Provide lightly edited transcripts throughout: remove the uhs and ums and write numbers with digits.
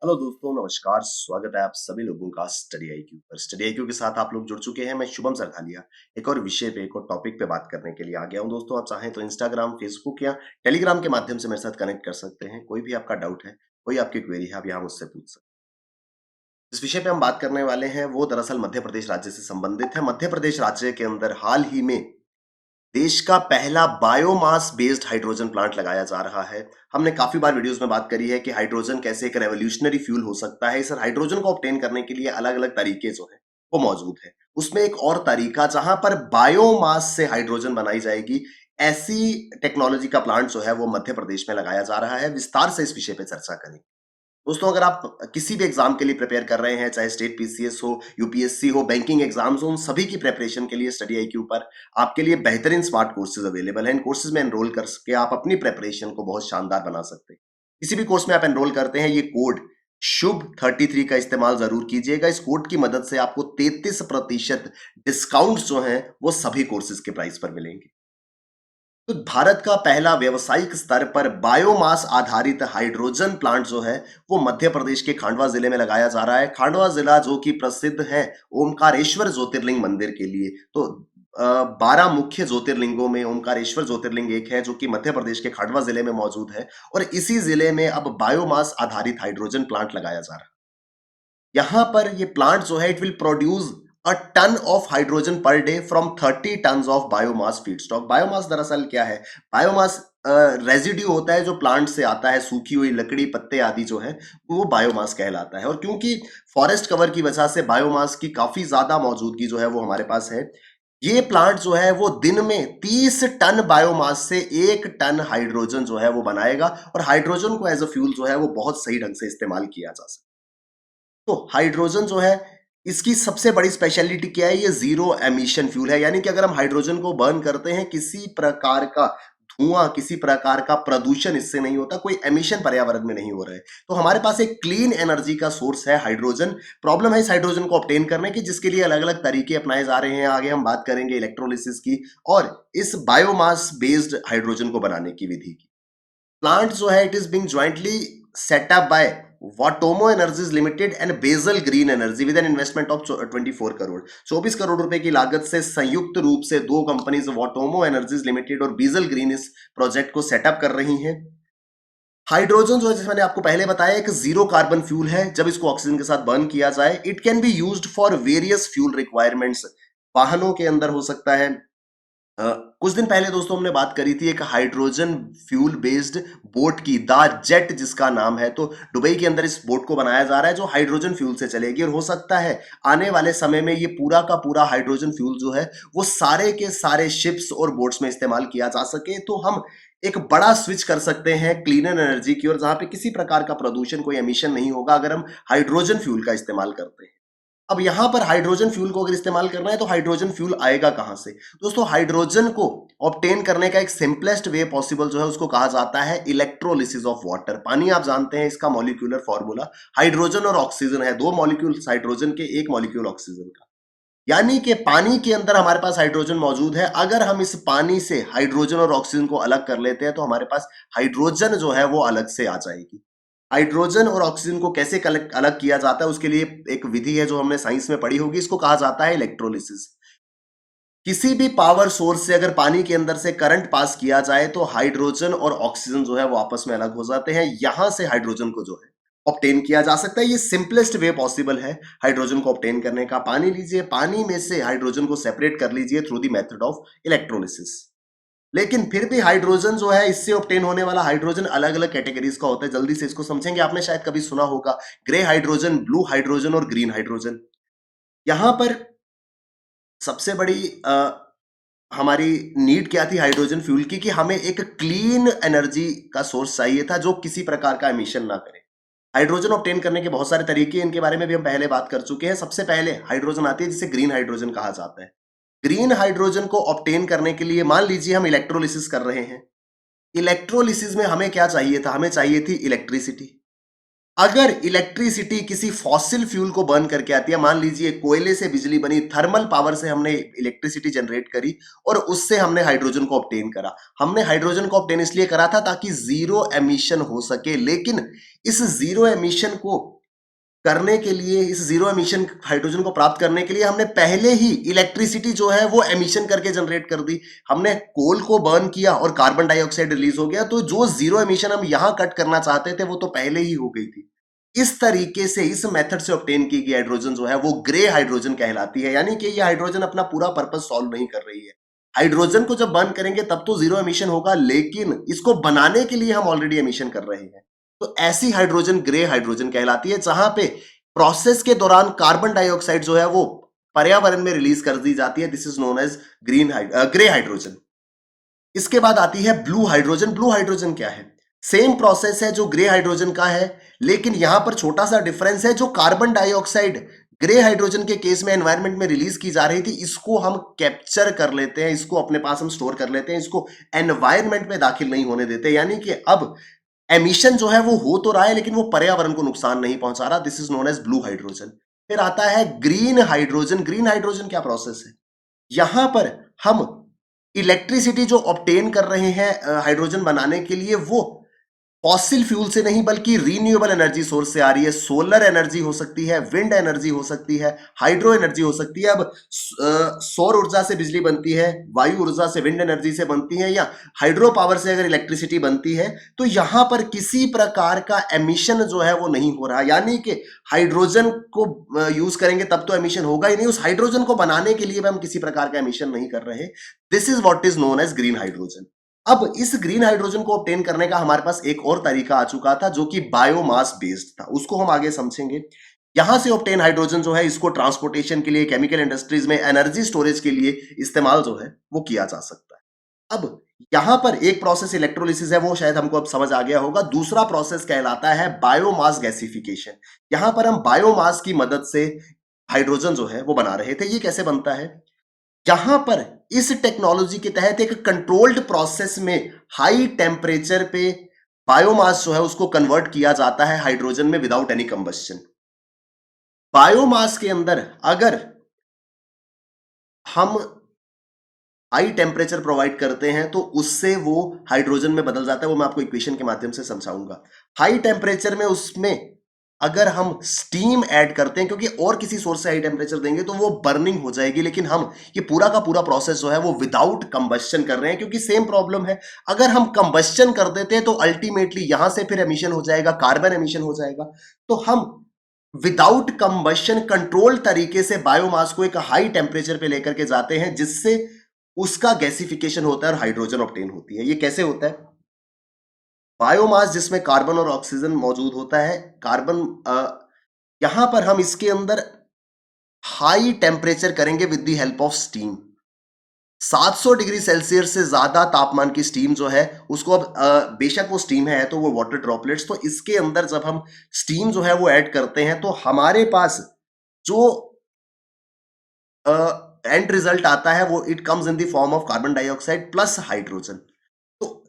Hello दोस्तों, नमस्कार। स्वागत है आप सभी लोगों का स्टडी आईक्यू पर। स्टडी आईक्यू के साथ आप लोग जुड़ चुके हैं। मैं शुभम सरखालिया एक और विषय पे, एक और टॉपिक पे बात करने के लिए आ गया हूं। दोस्तों, आप चाहें तो इंस्टाग्राम, फेसबुक या टेलीग्राम के माध्यम से मेरे साथ कनेक्ट कर सकते हैं। कोई भी आपका डाउट है, कोई आपकी क्वेरी है, आप यहाँ मुझसे पूछ सकते हैं। इस विषय पे हम बात करने वाले हैं वो दरअसल मध्य प्रदेश राज्य से संबंधित है। मध्य प्रदेश राज्य के अंदर हाल ही में देश का पहला बायोमास बेस्ड हाइड्रोजन प्लांट लगाया जा रहा है। हमने काफी बार वीडियोस में बात करी है कि हाइड्रोजन कैसे एक रेवोल्यूशनरी फ्यूल हो सकता है। इस हाइड्रोजन को ऑब्टेन करने के लिए अलग-अलग तरीके जो हैं वो मौजूद है। उसमें एक और तरीका जहां पर बायोमास से हाइड्रोजन बनाई जाएगी, ऐसी टेक्नोलॉजी का प्लांट जो है वो मध्य प्रदेश में लगाया जा रहा है। विस्तार से इस विषय पे चर्चा करेंगे। दोस्तों, अगर आप किसी भी एग्जाम के लिए प्रिपेयर कर रहे हैं, चाहे स्टेट पीसीएस हो, यूपीएससी हो, बैंकिंग एग्जाम्स हो, उन सभी की प्रिपरेशन के लिए स्टडी आईक्यू पर आपके लिए बेहतरीन स्मार्ट कोर्सेज अवेलेबल हैं। इन कोर्सेज में एनरोल करके आप अपनी प्रिपरेशन को बहुत शानदार बना सकते हैं। किसी भी कोर्स में आप एनरोल करते हैं, ये कोड शुभ 33 का इस्तेमाल जरूर कीजिएगा। इस कोड की मदद से आपको 33% डिस्काउंट जो है वो सभी कोर्सेज के प्राइस पर मिलेंगे। तो भारत का पहला व्यवसायिक स्तर पर बायोमास आधारित हाइड्रोजन प्लांट जो है वो मध्य प्रदेश के खांडवा जिले में लगाया जा रहा है। खांडवा जिला जो कि प्रसिद्ध है ओमकारेश्वर ज्योतिर्लिंग मंदिर के लिए। तो 12 मुख्य ज्योतिर्लिंगों में ओमकारेश्वर ज्योतिर्लिंग एक है, जो कि मध्य प्रदेश के खांडवा जिले में मौजूद है। और इसी जिले में अब बायोमास आधारित हाइड्रोजन प्लांट लगाया जा रहा है। यहाँ पर ये प्लांट जो है, it will produce a ton of hydrogen per day from 30 tons of biomass feedstock. Biomass दरअसल क्या है? बायोमास रेजिड्यू होता है जो प्लांट से आता है, सूखी हुई लकड़ी, पत्ते आदि जो है वो बायोमास कहलाता है। और क्योंकि फॉरेस्ट कवर की वजह से बायोमास की काफी ज्यादा मौजूदगी जो है वो हमारे पास है। ये प्लांट जो है वो दिन में 30 टन बायोमास से 1 टन हाइड्रोजन जो है वो बनाएगा। और हाइड्रोजन को एज अ फ्यूल जो है वो बहुत सही ढंग से इस्तेमाल किया जा सकता है। तो हाइड्रोजन जो है, इसकी सबसे बड़ी स्पेशलिटी क्या है? ये जीरो एमिशन फ्यूल है। यानी कि अगर हम हाइड्रोजन को बर्न करते हैं, किसी प्रकार का धुआं, किसी प्रकार का प्रदूषण इससे नहीं होता, कोई एमिशन पर्यावरण में नहीं हो रहा है। तो हमारे पास एक क्लीन एनर्जी का सोर्स है हाइड्रोजन। प्रॉब्लम है इस हाइड्रोजन को ऑब्टेन करने की, जिसके लिए अलग अलग तरीके अपनाए जा रहे हैं। आगे हम बात करेंगे इलेक्ट्रोलिसिस की और इस बायोमास बेस्ड हाइड्रोजन को बनाने की विधि की। प्लांट जो है, it is being jointly set up by Watomo energies limited and Bezel green energy with an investment of 24 crore. 24 crore रुपए की लागत से संयुक्त रूप से दो कंपनीज वाटोमो एनर्जीज लिमिटेड और बेजल ग्रीन इस प्रोजेक्ट को सेटअप कर रही हैं। हाइड्रोजन जो है, जैसे मैंने आपको पहले बताया, एक जीरो कार्बन फ्यूल है। जब इसको ऑक्सीजन के साथ बर्न किया जाए, it can be used for various fuel requirements. वाहनों के अंदर हो सकता है। अ, कुछ दिन पहले दोस्तों हमने बात करी थी एक हाइड्रोजन फ्यूल बेस्ड बोट की, द जेट जिसका नाम है। तो दुबई के अंदर इस बोट को बनाया जा रहा है जो हाइड्रोजन फ्यूल से चलेगी। और हो सकता है आने वाले समय में ये पूरा का पूरा हाइड्रोजन फ्यूल जो है वो सारे के सारे शिप्स और बोट्स में इस्तेमाल किया जा सके। तो हम एक बड़ा स्विच कर सकते हैं क्लीनर एनर्जी की ओर, जहां पे किसी प्रकार का प्रदूषण, कोई एमिशन नहीं होगा, अगर हम हाइड्रोजन फ्यूल का इस्तेमाल करते हैं। अब यहां पर हाइड्रोजन फ्यूल को अगर इस्तेमाल करना है तो हाइड्रोजन फ्यूल आएगा कहां से? दोस्तों, हाइड्रोजन को ऑब्टेन करने का एक सिंपलेस्ट वे पॉसिबल जो है उसको कहा जाता है इलेक्ट्रोलिसिस ऑफ वाटर। पानी आप जानते हैं, इसका मॉलिक्यूलर फॉर्मूला हाइड्रोजन और ऑक्सीजन है। दो मॉलिक्यूल्स हाइड्रोजन के, एक मॉलिक्यूल ऑक्सीजन का। यानी कि पानी के अंदर हमारे पास हाइड्रोजन मौजूद है। अगर हम इस पानी से हाइड्रोजन और ऑक्सीजन को अलग कर लेते हैं तो हमारे पास हाइड्रोजन जो है वो अलग से आ जाएगी। हाइड्रोजन और ऑक्सीजन को कैसे अलग किया जाता है, उसके लिए एक विधि है जो हमने साइंस में पढ़ी होगी। इसको कहा जाता है इलेक्ट्रोलिसिस। किसी भी पावर सोर्स से अगर पानी के अंदर से करंट पास किया जाए तो हाइड्रोजन और ऑक्सीजन जो है वो आपस में अलग हो जाते हैं। यहां से हाइड्रोजन को जो है ऑब्टेन किया जा सकता है। ये सिंपलेस्ट वे पॉसिबल है हाइड्रोजन को ऑब्टेन करने का। पानी लीजिए, पानी में से हाइड्रोजन को सेपरेट कर लीजिए through the method of electrolysis. लेकिन फिर भी हाइड्रोजन जो है, इससे ऑब्टेन होने वाला हाइड्रोजन अलग अलग कैटेगरीज का होता है। जल्दी से इसको समझेंगे। आपने शायद कभी सुना होगा ग्रे हाइड्रोजन, ब्लू हाइड्रोजन और ग्रीन हाइड्रोजन। यहां पर सबसे बड़ी हमारी नीड क्या थी हाइड्रोजन फ्यूल की, कि हमें एक क्लीन एनर्जी का सोर्स चाहिए था जो किसी प्रकार का एमिशन ना करे। हाइड्रोजन ऑब्टेन करने के बहुत सारे तरीके हैं, इनके बारे में भी हम पहले बात कर चुके हैं। सबसे पहले हाइड्रोजन आती है जिसे ग्रीन हाइड्रोजन कहा जाता है। ग्रीन हाइड्रोजन को ऑब्टेन करने के लिए मान लीजिए हम इलेक्ट्रोलिसिस कर रहे हैं। इलेक्ट्रोलिसिस में हमें क्या चाहिए था? हमें चाहिए थी इलेक्ट्रिसिटी। अगर इलेक्ट्रिसिटी किसी फॉसिल फ्यूल को बर्न करके आती है, मान लीजिए कोयले से बिजली बनी, थर्मल पावर से हमने इलेक्ट्रिसिटी जनरेट करी और उससे हमने हाइड्रोजन को ऑब्टेन करा। हमने हाइड्रोजन को ऑब्टेन इसलिए करा था ताकि जीरो एमिशन हो सके। लेकिन इस जीरो एमिशन को करने के लिए, इस जीरो एमिशन हाइड्रोजन को प्राप्त करने के लिए हमने पहले ही इलेक्ट्रिसिटी जो है वो एमिशन करके जनरेट कर दी। हमने कोल को बर्न किया और कार्बन डाइऑक्साइड रिलीज हो गया, तो जो जीरो एमिशन हम यहां कट करना चाहते थे वो तो पहले ही हो गई थी। इस तरीके से, इस मेथड से ऑब्टेन की गई हाइड्रोजन जो है वो ग्रे हाइड्रोजन कहलाती है, यानी कि ये हाइड्रोजन अपना पूरा पर्पस सॉल्व नहीं कर रही है। हाइड्रोजन को जब बर्न करेंगे तब तो जीरो एमिशन होगा, लेकिन इसको बनाने के लिए हम ऑलरेडी एमिशन कर रहे हैं। तो ऐसी हाइड्रोजन ग्रे हाइड्रोजन कहलाती है, जहां पे प्रोसेस के दौरान कार्बन डाइऑक्साइड जो है वो पर्यावरण में रिलीज कर दी जाती है। This is known as grey hydrogen. इसके बाद आती है ब्लू हाइड्रोजन। ब्लू हाइड्रोजन क्या है? सेम प्रोसेस है जो ग्रे हाइड्रोजन का है, लेकिन यहां पर छोटा सा डिफरेंस है। जो कार्बन डाइऑक्साइड ग्रे हाइड्रोजन के केस में एनवायरनमेंट में रिलीज की जा रही थी, इसको हम कैप्चर कर लेते हैं, इसको अपने पास हम स्टोर कर लेते हैं, इसको एनवायरनमेंट में दाखिल नहीं होने देते। यानी कि अब एमिशन जो है वो हो तो रहा है, लेकिन वो पर्यावरण को नुकसान नहीं पहुंचा रहा। This is known as blue hydrogen. फिर आता है ग्रीन हाइड्रोजन। ग्रीन हाइड्रोजन क्या प्रोसेस है? यहां पर हम इलेक्ट्रिसिटी जो ऑब्टेन कर रहे हैं हाइड्रोजन बनाने के लिए, वो फॉसिल फ्यूल से नहीं बल्कि रीन्यूएबल एनर्जी सोर्स से आ रही है। सोलर एनर्जी हो सकती है, विंड एनर्जी हो सकती है, हाइड्रो एनर्जी हो सकती है। अब सौर ऊर्जा से बिजली बनती है, वायु ऊर्जा से, विंड एनर्जी से बनती है, या हाइड्रो पावर से अगर इलेक्ट्रिसिटी बनती है, तो यहां पर किसी प्रकार का एमिशन जो है वो नहीं हो रहा। यानी कि हाइड्रोजन को यूज करेंगे तब तो एमिशन होगा ही नहीं, उस हाइड्रोजन को बनाने के लिए भी हम किसी प्रकार का एमिशन नहीं कर रहे। This is what is known as green hydrogen. अब इस ग्रीन हाइड्रोजन को ऑब्टेन करने का हमारे पास एक और तरीका आ चुका था, जो कि बायोमास बेस्ड था। उसको हम आगे समझेंगे। यहां से ऑब्टेन हाइड्रोजन जो है, इसको ट्रांसपोर्टेशन के लिए, केमिकल इंडस्ट्रीज में एनर्जी स्टोरेज के लिए इस्तेमाल जो है वो किया जा सकता है। अब यहां पर एक प्रोसेस इलेक्ट्रोलिसिस है, वो शायद हमको अब समझ आ गया होगा। दूसरा प्रोसेस कहलाता है बायोमास गैसिफिकेशन। यहां पर हम बायोमास की मदद से हाइड्रोजन जो है वो बना रहे थे। ये कैसे बनता है? यहां पर इस टेक्नोलॉजी के तहत एक कंट्रोल्ड प्रोसेस में हाई टेम्परेचर पे बायोमास जो है उसको कन्वर्ट किया जाता है हाइड्रोजन में विदाउट एनी कंबस्शन। बायोमास के अंदर अगर हम हाई टेम्परेचर प्रोवाइड करते हैं तो उससे वो हाइड्रोजन में बदल जाता है। वो मैं आपको इक्वेशन के माध्यम से समझाऊंगा। हाई टेम्परेचर में उसमें अगर हम स्टीम ऐड करते हैं, क्योंकि और किसी सोर्स से हाई टेम्परेचर देंगे तो वो बर्निंग हो जाएगी, लेकिन हम ये पूरा का पूरा प्रोसेस जो है वो विदाउट कंबस्शन कर रहे हैं, क्योंकि सेम प्रॉब्लम है। अगर हम कंबस्शन कर देते हैं तो अल्टीमेटली यहां से फिर एमिशन हो जाएगा, कार्बन एमिशन हो जाएगा। तो हम विदाउट कंबस्शन कंट्रोल तरीके से बायोमास को एक हाई टेम्परेचर पे लेकर के जाते हैं, जिससे उसका गैसिफिकेशन होता है और हाइड्रोजन ऑब्टेन होती है। ये कैसे होता है? बायोमास जिसमें कार्बन और ऑक्सीजन मौजूद होता है। कार्बन यहां पर हम इसके अंदर हाई टेम्परेचर करेंगे with the help of steam. 700 degree Celsius से ज्यादा तापमान की स्टीम जो है उसको, अब बेशक वो स्टीम है तो वो वाटर ड्रॉपलेट्स, तो इसके अंदर जब हम स्टीम जो है वो ऐड करते हैं तो हमारे पास जो एंड रिजल्ट आता है वो it comes in the form of carbon dioxide plus hydrogen. तो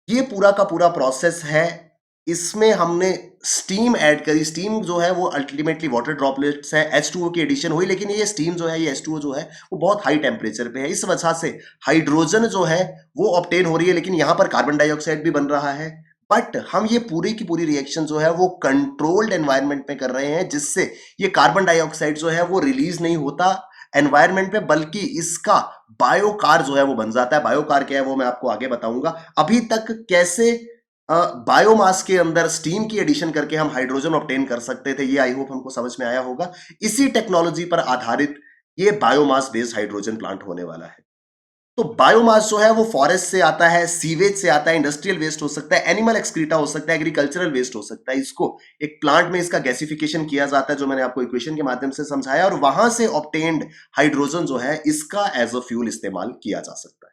ये पूरा का पूरा प्रोसेस है। इसमें हमने स्टीम ऐड करी। स्टीम जो है वो अल्टीमेटली वाटर ड्रॉपलेट्स है, H2O की एडिशन हुई, लेकिन ये स्टीम जो है, ये H2O जो है वो बहुत हाई टेम्परेचर पे है। इस वजह से हाइड्रोजन जो है वो ऑब्टेन हो रही है, लेकिन यहां पर कार्बन डाइऑक्साइड भी बन रहा है। बट हम ये पूरी की पूरी रिएक्शन जो है वो कंट्रोल्ड एनवायरनमेंट में कर रहे हैं, जिससे ये कार्बन डाइऑक्साइड जो है वो रिलीज नहीं होता एनवायरनमेंट पे, बल्कि इसका बायोकार जो है वो बन जाता है। बायोकार क्या है वो मैं आपको आगे बताऊंगा। अभी तक कैसे बायोमास के अंदर स्टीम की एडिशन करके हम हाइड्रोजन ऑब्टेन कर सकते थे, ये आई होप हमको समझ में आया होगा। इसी टेक्नोलॉजी पर आधारित ये बायोमास बेस्ड हाइड्रोजन प्लांट होने वाला है। तो बायोमास जो है वो फॉरेस्ट से आता है, सीवेज से आता है, इंडस्ट्रियल वेस्ट हो सकता है, एनिमल एक्सक्रीटा हो सकता है, एग्रीकल्चरल वेस्ट हो सकता है। इसको एक प्लांट में इसका गैसिफिकेशन किया जाता है, जो मैंने आपको इक्वेशन के माध्यम से समझाया, और वहां से ऑब्टेन्ड हाइड्रोजन जो है इसका एज अ फ्यूल इस्तेमाल किया जा सकता है।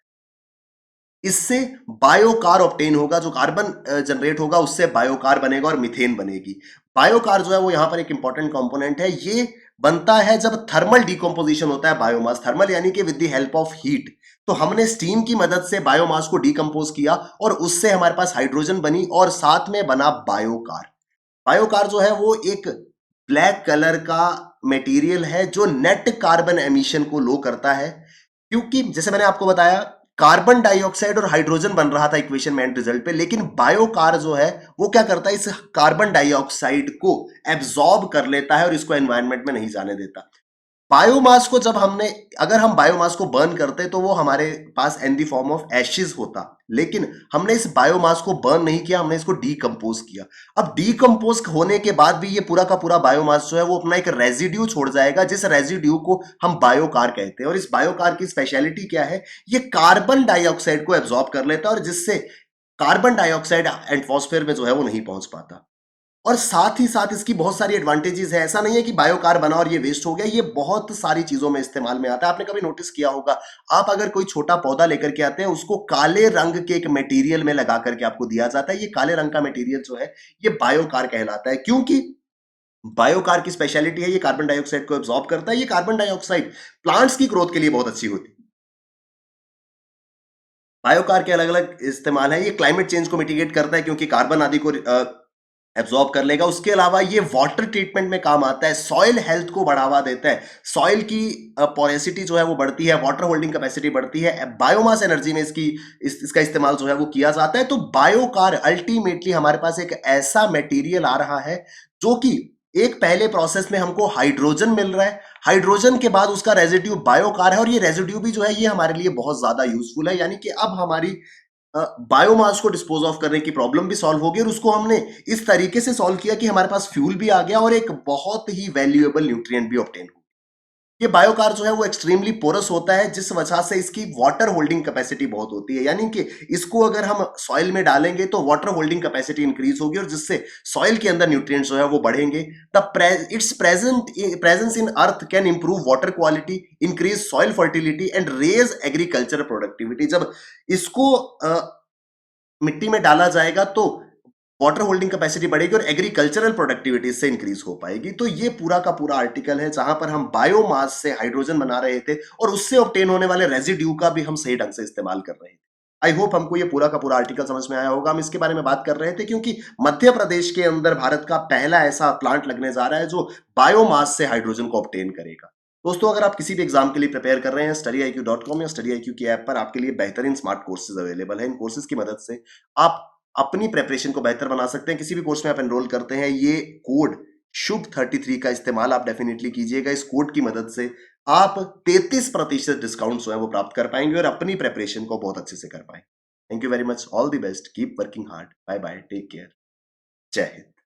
इससे बायोकार ऑब्टेन होगा। जो कार्बन जनरेट होगा उससे बायोकार बनेगा और मीथेन बनेगी। बायोकार जो है वो यहां पर एक इंपॉर्टेंट कंपोनेंट है। ये बनता है जब थर्मल डिकम्पोजिशन होता है बायोमास। थर्मल यानी कि with the help of heat. तो हमने स्टीम की मदद से बायोमास को डिकम्पोज किया और उससे हमारे पास हाइड्रोजन बनी और साथ में बना बायोकार। बायोकार जो है वो एक ब्लैक कलर का मटेरियल है जो नेट कार्बन एमिशन को लो करता है, क्योंकि जैसे मैंने आपको बताया कार्बन डाइऑक्साइड और हाइड्रोजन बन रहा था इक्वेशन में एंड रिजल्ट पे, लेकिन बायोकार जो है वो क्या करता है, इस कार्बन डाइऑक्साइड को एब्जॉर्ब कर लेता है और इसको एनवायरनमेंट में नहीं जाने देता। बायोमास को जब हमने, अगर हम बायोमास को बर्न करते तो वो हमारे पास in the form of ashes होता, लेकिन हमने इस बायोमास को बर्न नहीं किया, हमने इसको डीकंपोज किया। अब डीकंपोज होने के बाद भी ये पूरा का पूरा बायोमास जो है वो अपना एक रेजिड्यू छोड़ जाएगा, जिस रेजिड्यू को हम बायोकार कहते हैं। और इस बायोकार की स्पेशलिटी क्या है, ये कार्बन डाइऑक्साइड को एब्जॉर्ब कर लेता है और जिससे कार्बन डाइऑक्साइड एटमॉस्फेयर में जो है वो नहीं पहुंच पाता। और साथ ही साथ इसकी बहुत सारी एडवांटेजेस है। ऐसा नहीं है कि बायोकार बना और ये वेस्ट हो गया, ये बहुत सारी चीजों में इस्तेमाल में आता है। आपने कभी नोटिस किया होगा, आप अगर कोई छोटा पौधा लेकर के आते हैं, उसको काले रंग के एक मटेरियल में लगा करके आपको दिया जाता है। ये काले रंग का मटेरियल जो है ये बायोकार कहलाता है, क्योंकि बायोकार की स्पेशलिटी है ये कार्बन डाइऑक्साइड को एब्जॉर्ब करता है। ये कार्बन डाइऑक्साइड प्लांट्स की ग्रोथ के लिए बहुत अच्छी होती है। बायोकार के अलग अलग इस्तेमाल है। ये क्लाइमेट चेंज को मिटिगेट करता है, क्योंकि कार्बन आदि को एब्जॉर्ब कर लेगा। उसके अलावा ये वाटर ट्रीटमेंट में काम आता है, सॉइल हेल्थ को बढ़ावा देता है, सॉइल की पोरेसिटी जो है वो बढ़ती है, वाटर होल्डिंग कैपेसिटी बढ़ती है। बायोमास एनर्जी में इसका इस्तेमाल जो है वो किया जाता है। तो बायोकार अल्टीमेटली हमारे पास एक ऐसा मटेरियल आ रहा है जो कि एक पहले प्रोसेस में हमको हाइड्रोजन मिल रहा है, हाइड्रोजन के बाद उसका रेजिड्यू बायोकार है, और ये रेजिड्यू भी जो है ये हमारे लिए बहुत ज्यादा यूजफुल है। यानी कि अब हमारी बायोमास को डिस्पोज ऑफ करने की प्रॉब्लम भी सॉल्व हो गई, और उसको हमने इस तरीके से सॉल्व किया कि हमारे पास फ्यूल भी आ गया और एक बहुत ही वैल्यूएबल न्यूट्रिएंट भी ऑब्टेन हो। ये बायोकार जो है वो एक्सट्रीमली पोरस होता है, जिस वजह से इसकी वाटर होल्डिंग कैपेसिटी बहुत होती है। यानी कि इसको अगर हम सॉइल में डालेंगे तो वाटर होल्डिंग कैपेसिटी इंक्रीज होगी, और जिससे सॉइल के अंदर न्यूट्रिएंट्स जो है वो बढ़ेंगे। Its presence in earth can improve water quality, increase soil fertility and raise agriculture productivity. जब इसको मिट्टी में डाला जाएगा तो वाटर होल्डिंग कैपेसिटी बढ़ेगी और एग्रीकल्चरल प्रोडक्टिविटी इससे इंक्रीज हो पाएगी। तो ये पूरा का पूरा आर्टिकल है जहां पर हम बायोमास से हाइड्रोजन बना रहे थे और उससे ऑब्टेन होने वाले रेजिड्यू का भी हम सही ढंग से इस्तेमाल कर रहे थे। आई होप हमको ये पूरा का पूरा आर्टिकल समझ में आया होगा। हम इसके बारे में बात कर रहे थे क्योंकि मध्य प्रदेश के अंदर भारत का पहला ऐसा प्लांट लगने जा रहा है जो बायोमास से हाइड्रोजन को ऑब्टेन करेगा। दोस्तों, अगर आप किसी भी एग्जाम के लिए प्रिपेयर कर रहे हैं, StudyIQ.com या StudyIQ की ऐप पर आपके लिए बेहतरीन स्मार्ट कोर्सेज अवेलेबल है। इन कोर्सेज की मदद से आप अपनी प्रेपरेशन को बेहतर बना सकते हैं। किसी भी कोर्स में आप एनरोल करते हैं, ये कोड शुभ 33 का इस्तेमाल आप डेफिनेटली कीजिएगा। इस कोड की मदद से आप 33% डिस्काउंट जो है वो प्राप्त कर पाएंगे और अपनी प्रेपरेशन को बहुत अच्छे से कर पाएंगे। Thank you very much, all the best, keep working hard, bye bye, take care, जय हिंद।